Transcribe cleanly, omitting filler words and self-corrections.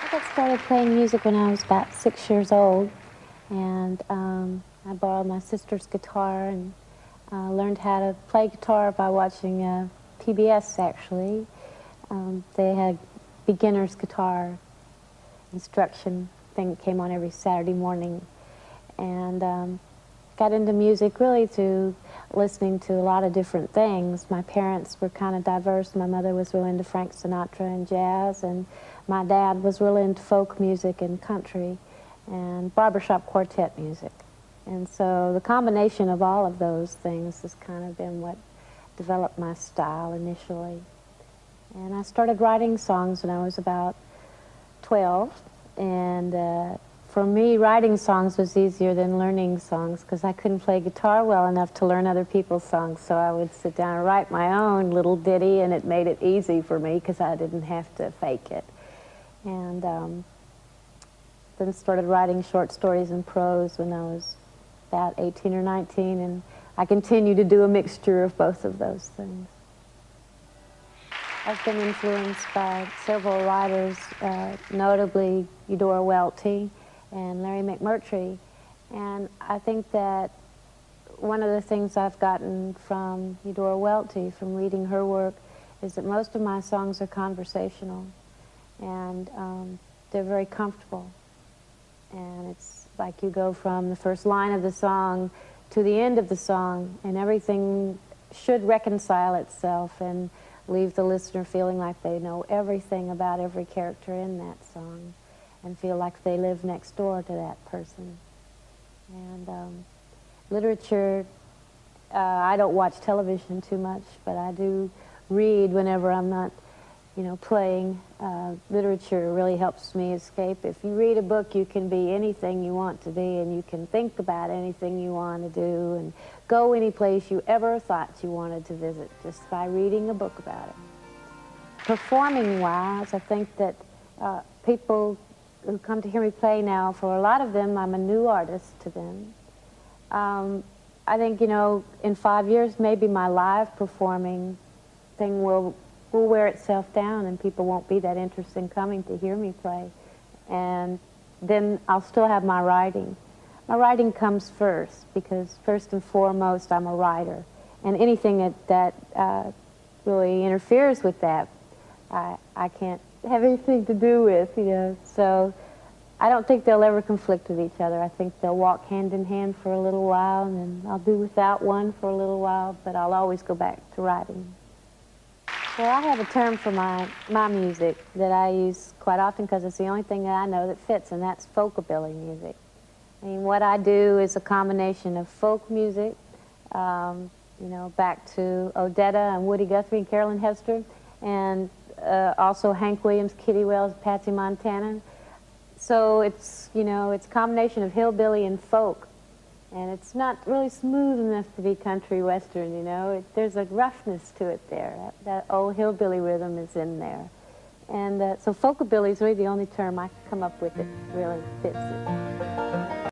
I got started playing music when I was about 6 years old, and I borrowed my sister's guitar and learned how to play guitar by watching PBS, actually. They had beginner's guitar instruction thing that came on every Saturday morning, and got into music really through listening to a lot of different things. My parents were kind of diverse. My mother was really into Frank Sinatra and jazz, and my dad was really into folk music and country and barbershop quartet music. And so the combination of all of those things has kind of been what developed my style initially. And I started writing songs when I was about 12, and for me, writing songs was easier than learning songs because I couldn't play guitar well enough to learn other people's songs. So I would sit down and write my own little ditty, and it made it easy for me because I didn't have to fake it. And then started writing short stories and prose when I was about 18 or 19, and I continue to do a mixture of both of those things. I've been influenced by several writers, notably Eudora Welty and Larry McMurtry, and I think that one of the things I've gotten from Eudora Welty, from reading her work, is that most of my songs are conversational, and they're very comfortable. And it's like you go from the first line of the song to the end of the song, and everything should reconcile itself and leave the listener feeling like they know everything about every character in that song and feel like they live next door to that person. And literature, I don't watch television too much, but I do read whenever I'm not, playing. Literature really helps me escape. If you read a book, you can be anything you want to be, and you can think about anything you want to do, and go any place you ever thought you wanted to visit just by reading a book about it. Performing-wise, I think that people who come to hear me play now, for a lot of them, I'm a new artist to them. I think, in 5 years, maybe my live performing thing will wear itself down, and people won't be that interested in coming to hear me play. And then I'll still have my writing. My writing comes first, because first and foremost, I'm a writer. And anything that really interferes with that, I can't have anything to do with, So I don't think they'll ever conflict with each other. I think they'll walk hand in hand for a little while, and then I'll do without one for a little while, but I'll always go back to writing. Well, I have a term for my music that I use quite often because it's the only thing that I know that fits, and that's folkabilly music. I mean, what I do is a combination of folk music, back to Odetta and Woody Guthrie and Carolyn Hester, and also Hank Williams, Kitty Wells, Patsy Montana. So it's, it's a combination of hillbilly and folk. And it's not really smooth enough to be country western, there's a roughness to it there. That old hillbilly rhythm is in there. And so folkabilly is really the only term I can come up with that really fits it.